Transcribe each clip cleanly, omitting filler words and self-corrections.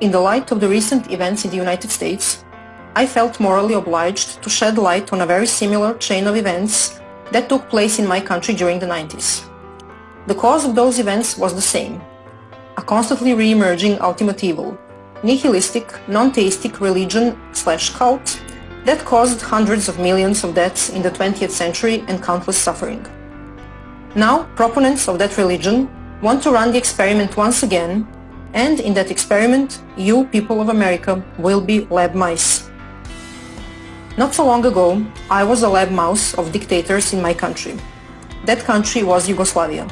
In the light of the recent events in the United States, I felt morally obliged to shed light on a very similar chain of events that took place in my country during the 90s. The cause of those events was the same: a constantly re-emerging ultimate evil, nihilistic, non-theistic religion/cult that caused hundreds of millions of deaths in the 20th century and countless suffering. Now, proponents of that religion want to run the experiment once again, and in that experiment, you, people of America, will be lab mice. Not so long ago, I was a lab mouse of dictators in my country. That country was Yugoslavia.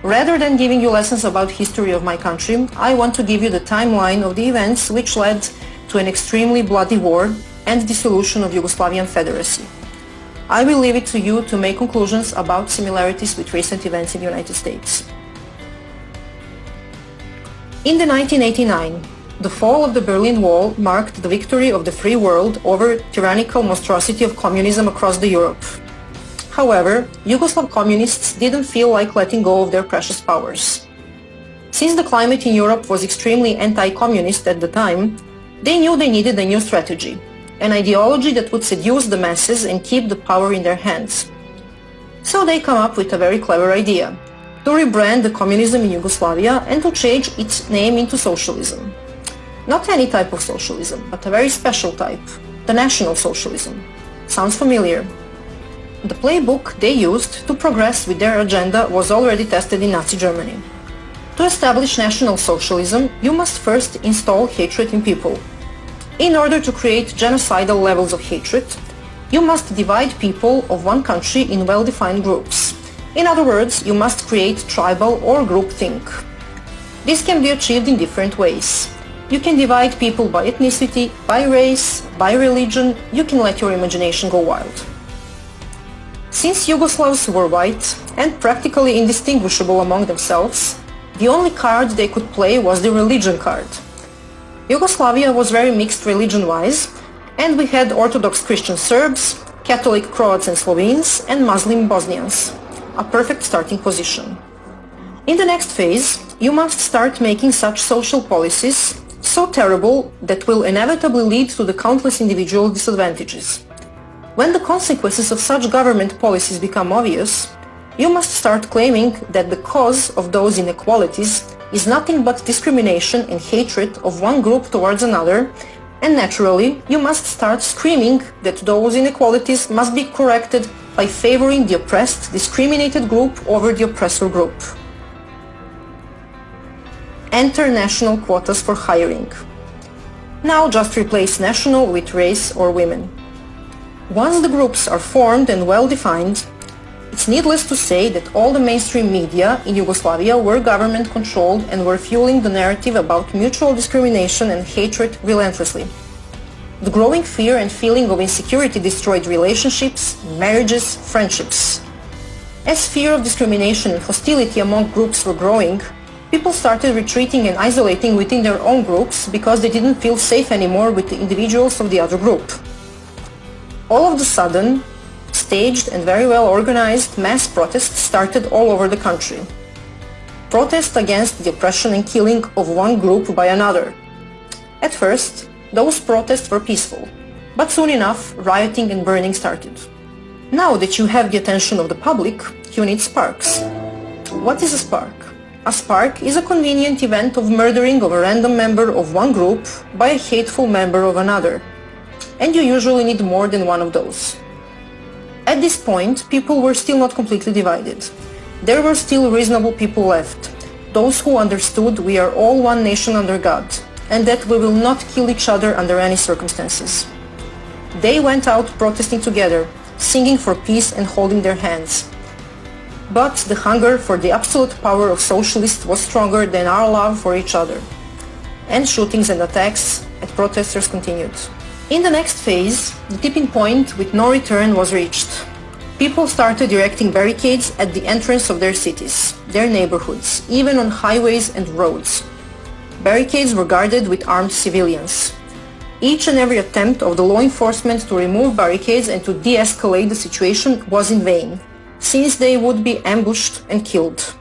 Rather than giving you lessons about history of my country, I want to give you the timeline of the events which led to an extremely bloody war and dissolution of Yugoslavian Federacy. I will leave it to you to make conclusions about similarities with recent events in the United States. In the 1989, the fall of the Berlin Wall marked the victory of the free world over tyrannical monstrosity of communism across Europe. However, Yugoslav communists didn't feel like letting go of their precious powers. Since the climate in Europe was extremely anti-communist at the time, they knew they needed a new strategy, an ideology that would seduce the masses and keep the power in their hands. So they come up with a very clever idea: to rebrand the communism in Yugoslavia and to change its name into socialism. Not any type of socialism, but a very special type, the National Socialism. Sounds familiar? The playbook they used to progress with their agenda was already tested in Nazi Germany. To establish National Socialism, you must first install hatred in people. In order to create genocidal levels of hatred, you must divide people of one country in well-defined groups. In other words, you must create tribal or groupthink. This can be achieved in different ways. You can divide people by ethnicity, by race, by religion. You can let your imagination go wild. Since Yugoslavs were white and practically indistinguishable among themselves, the only card they could play was the religion card. Yugoslavia was very mixed religion-wise, and we had Orthodox Christian Serbs, Catholic Croats and Slovenes, and Muslim Bosnians. A perfect starting position. In the next phase, you must start making such social policies so terrible that will inevitably lead to the countless individual disadvantages. When the consequences of such government policies become obvious, you must start claiming that the cause of those inequalities is nothing but discrimination and hatred of one group towards another, and naturally, you must start screaming that those inequalities must be corrected by favoring the oppressed, discriminated group over the oppressor group. Enter national quotas for hiring. Now just replace national with race or women. Once the groups are formed and well-defined, it's needless to say that all the mainstream media in Yugoslavia were government-controlled and were fueling the narrative about mutual discrimination and hatred relentlessly. The growing fear and feeling of insecurity destroyed relationships, marriages, friendships. As fear of discrimination and hostility among groups were growing, people started retreating and isolating within their own groups because they didn't feel safe anymore with the individuals of the other group. All of a sudden, staged and very well organized mass protests started all over the country. Protests against the oppression and killing of one group by another. At first, those protests were peaceful, but soon enough, rioting and burning started. Now that you have the attention of the public, you need sparks. What is a spark? A spark is a convenient event of murdering of a random member of one group by a hateful member of another. And you usually need more than one of those. At this point, people were still not completely divided. There were still reasonable people left, those who understood we are all one nation under God, and that we will not kill each other under any circumstances. They went out protesting together, singing for peace and holding their hands. But the hunger for the absolute power of socialists was stronger than our love for each other. And shootings and attacks at protesters continued. In the next phase, the tipping point with no return was reached. People started erecting barricades at the entrance of their cities, their neighborhoods, even on highways and roads. Barricades were guarded with armed civilians. Each and every attempt of the law enforcement to remove barricades and to de-escalate the situation was in vain, since they would be ambushed and killed.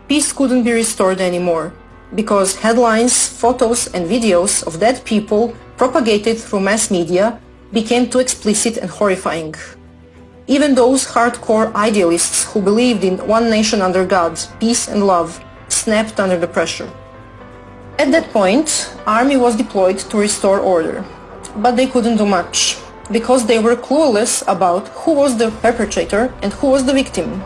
peace couldn't be restored anymore, because headlines, photos and videos of dead people propagated through mass media became too explicit and horrifying. Even those hardcore idealists who believed in one nation under God, peace and love, snapped under the pressure. At that point, army was deployed to restore order, but they couldn't do much, because they were clueless about who was the perpetrator and who was the victim.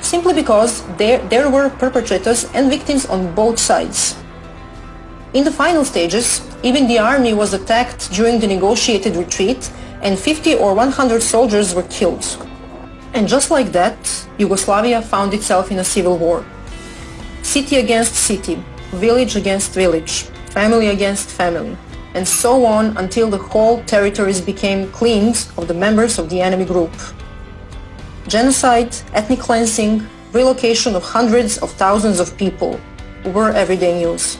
Simply because there were perpetrators and victims on both sides. In the final stages, even the army was attacked during the negotiated retreat and 50 or 100 soldiers were killed. And just like that, Yugoslavia found itself in a civil war. City against city, village against village, family against family, and so on until the whole territories became cleaned of the members of the enemy group. Genocide, ethnic cleansing, relocation of hundreds of thousands of people were everyday news.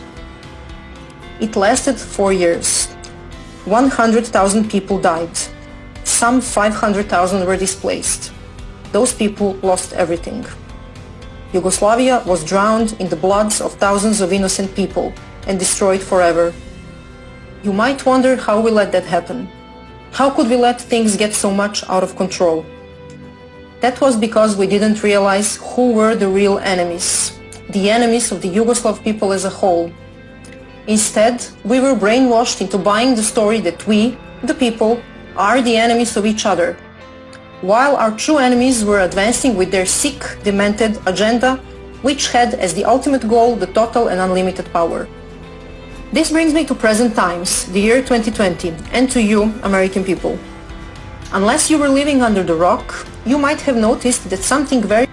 It lasted 4 years. 100,000 people died. Some 500,000 were displaced. Those people lost everything. Yugoslavia was drowned in the bloods of thousands of innocent people and destroyed forever. You might wonder how we let that happen. How could we let things get so much out of control? That was because we didn't realize who were the real enemies, the enemies of the Yugoslav people as a whole. Instead, we were brainwashed into buying the story that we, the people, are the enemies of each other, while our true enemies were advancing with their sick, demented agenda, which had as the ultimate goal the total and unlimited power. This brings me to present times, the year 2020, and to you, American people. Unless you were living under the rock, you might have noticed that something very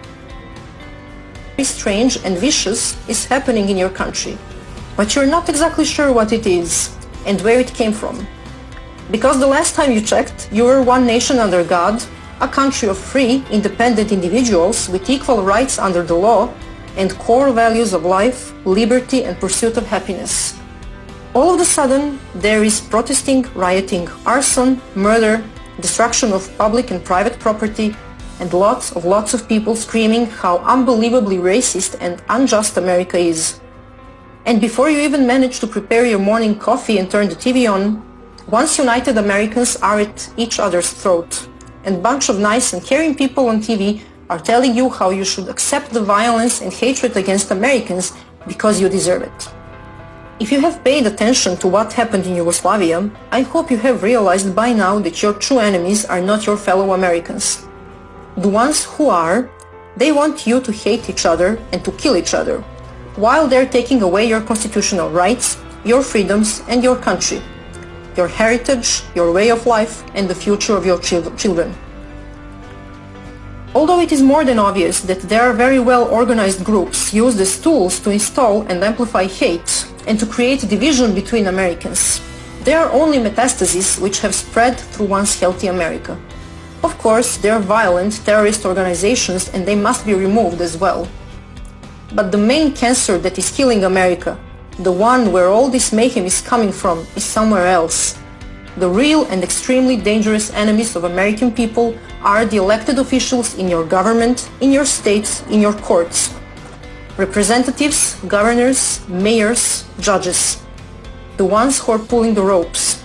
strange and vicious is happening in your country. But you're not exactly sure what it is and where it came from. Because the last time you checked, you were one nation under God, a country of free, independent individuals with equal rights under the law and core values of life, liberty and pursuit of happiness. All of a sudden, there is protesting, rioting, arson, murder, destruction of public and private property, and lots of people screaming how unbelievably racist and unjust America is. And before you even manage to prepare your morning coffee and turn the TV on, once united Americans are at each other's throat, and a bunch of nice and caring people on TV are telling you how you should accept the violence and hatred against Americans because you deserve it. If you have paid attention to what happened in Yugoslavia, I hope you have realized by now that your true enemies are not your fellow Americans. The ones who are, they want you to hate each other and to kill each other, while they're taking away your constitutional rights, your freedoms and your country, your heritage, your way of life and the future of your children. Although it is more than obvious that there are very well organized groups used as tools to install and amplify hate and to create division between Americans, there are only metastases which have spread through once healthy America. Of course, there are violent terrorist organizations and they must be removed as well. But the main cancer that is killing America, the one where all this mayhem is coming from, is somewhere else. The real and extremely dangerous enemies of American people are the elected officials in your government, in your states, in your courts. Representatives, governors, mayors, judges. The ones who are pulling the ropes.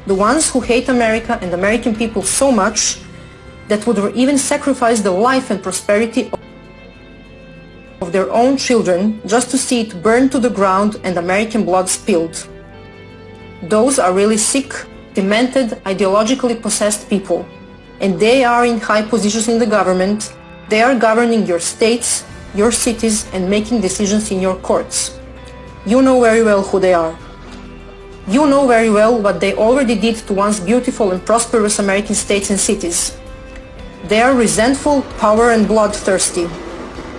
The ones who hate America and American people so much that would even sacrifice the life and prosperity of their own children just to see it burn to the ground and American blood spilled. Those are really sick, demented, ideologically possessed people, and they are in high positions in the government. They are governing your states, your cities, and making decisions in your courts. You know very well who they are. You know very well what they already did to once beautiful and prosperous American states and cities. They are resentful, power and bloodthirsty.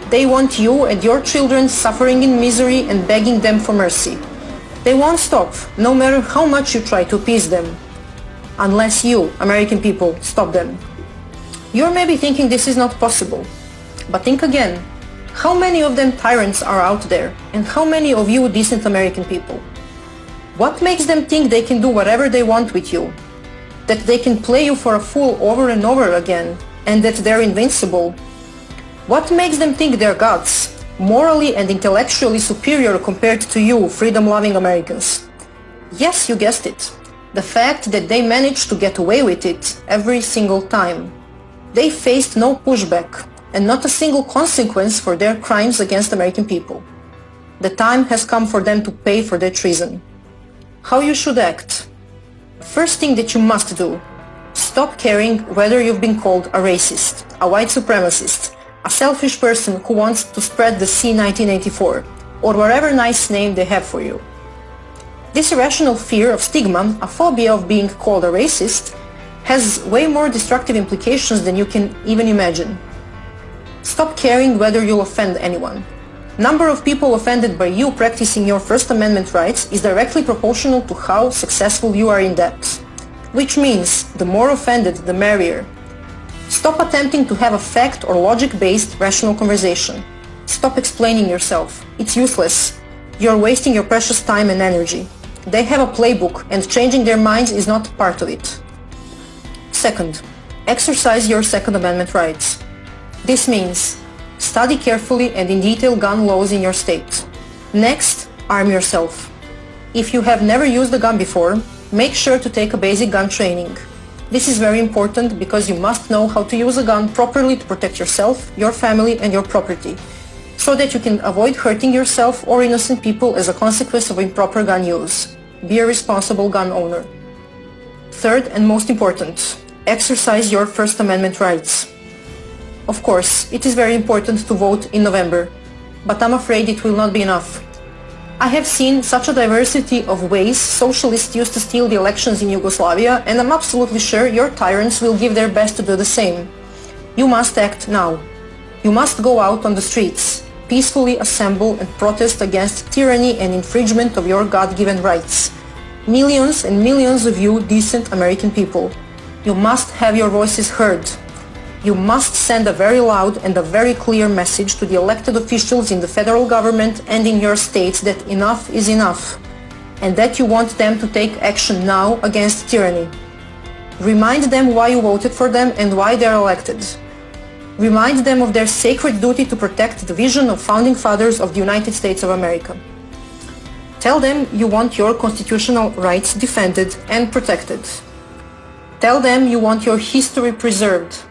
They want you and your children suffering in misery and begging them for mercy. They won't stop, no matter how much you try to appease them. Unless you, American people, stop them. You're maybe thinking this is not possible. But think again. How many of them tyrants are out there? And how many of you decent American people? What makes them think they can do whatever they want with you? That they can play you for a fool over and over again? And that they're invincible? What makes them think they're gods? morally and intellectually superior compared to you, freedom-loving Americans. Yes, you guessed it. The fact that they managed to get away with it every single time. They faced no pushback and not a single consequence for their crimes against American people. The time has come for them to pay for their treason. How you should act? First thing that you must do, stop caring whether you've been called a racist, a white supremacist, a selfish person who wants to spread the C-1984, or whatever nice name they have for you. This irrational fear of stigma, a phobia of being called a racist, has way more destructive implications than you can even imagine. Stop caring whether you'll offend anyone. Number of people offended by you practicing your First Amendment rights is directly proportional to how successful you are in that. Which means, the more offended, the merrier. Stop attempting to have a fact or logic-based rational conversation. Stop explaining yourself. It's useless. You're wasting your precious time and energy. They have a playbook, and changing their minds is not part of it. Second, exercise your Second Amendment rights. This means study carefully and in detail gun laws in your state. Next, arm yourself. If you have never used a gun before, make sure to take a basic gun training. This is very important because you must know how to use a gun properly to protect yourself, your family, and your property, so that you can avoid hurting yourself or innocent people as a consequence of improper gun use. Be a responsible gun owner. Third and most important, exercise your First Amendment rights. Of course, it is very important to vote in November, but I'm afraid it will not be enough. I have seen such a diversity of ways socialists used to steal the elections in Yugoslavia, and I'm absolutely sure your tyrants will give their best to do the same. You must act now. You must go out on the streets, peacefully assemble and protest against tyranny and infringement of your God-given rights. Millions and millions of you decent American people, you must have your voices heard. You must send a very loud and a very clear message to the elected officials in the federal government and in your states that enough is enough, and that you want them to take action now against tyranny. Remind them why you voted for them and why they are elected. Remind them of their sacred duty to protect the vision of founding fathers of the United States of America. Tell them you want your constitutional rights defended and protected. Tell them you want your history preserved.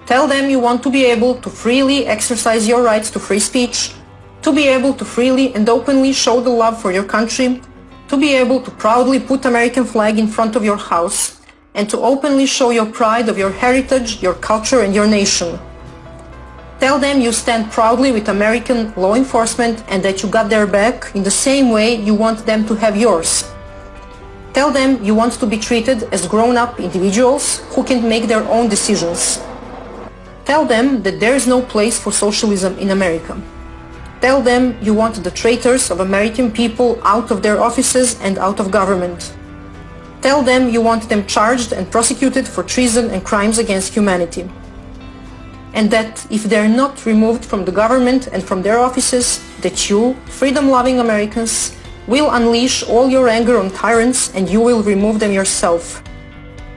Tell them you want to be able to freely exercise your rights to free speech, to be able to freely and openly show the love for your country, to be able to proudly put American flag in front of your house, and to openly show your pride of your heritage, your culture, and your nation. Tell them you stand proudly with American law enforcement and that you got their back in the same way you want them to have yours. Tell them you want to be treated as grown-up individuals who can make their own decisions. Tell them that there is no place for socialism in America. Tell them you want the traitors of American people out of their offices and out of government. Tell them you want them charged and prosecuted for treason and crimes against humanity. And that if they are not removed from the government and from their offices, that you, freedom-loving Americans, will unleash all your anger on tyrants and you will remove them yourself.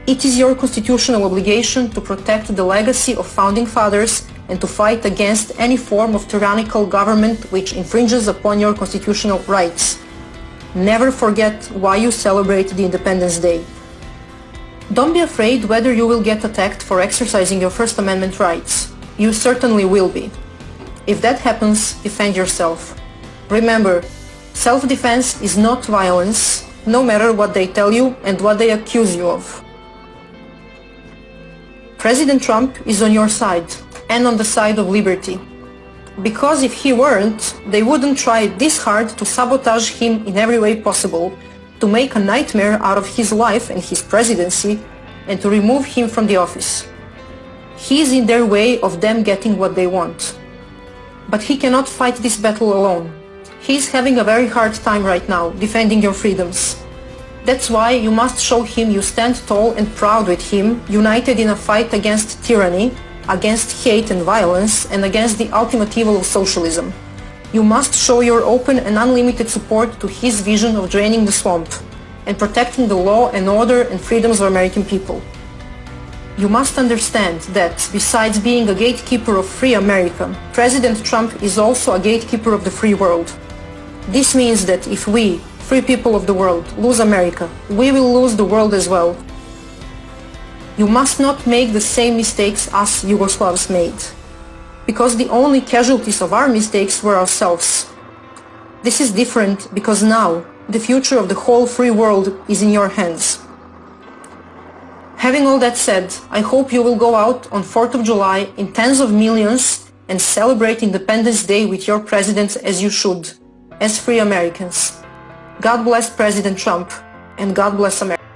It is your constitutional obligation to protect the legacy of founding fathers and to fight against any form of tyrannical government which infringes upon your constitutional rights. Never forget why you celebrate the Independence Day. Don't be afraid whether you will get attacked for exercising your First Amendment rights. You certainly will be. If that happens, defend yourself. Remember, self-defense is not violence, no matter what they tell you and what they accuse you of. President Trump is on your side, and on the side of liberty. Because if he weren't, they wouldn't try this hard to sabotage him in every way possible, to make a nightmare out of his life and his presidency, and to remove him from the office. He is in their way of them getting what they want. But he cannot fight this battle alone. He is having a very hard time right now defending your freedoms. That's why you must show him you stand tall and proud with him, united in a fight against tyranny, against hate and violence, and against the ultimate evil of socialism. You must show your open and unlimited support to his vision of draining the swamp and protecting the law and order and freedoms of American people. You must understand that, besides being a gatekeeper of free America, President Trump is also a gatekeeper of the free world. This means that if we, free people of the world, lose America, we will lose the world as well. You must not make the same mistakes us Yugoslavs made, because the only casualties of our mistakes were ourselves. This is different because now the future of the whole free world is in your hands. Having all that said, I hope you will go out on 4th of July in tens of millions and celebrate Independence Day with your president as you should, as free Americans. God bless President Trump, and God bless America.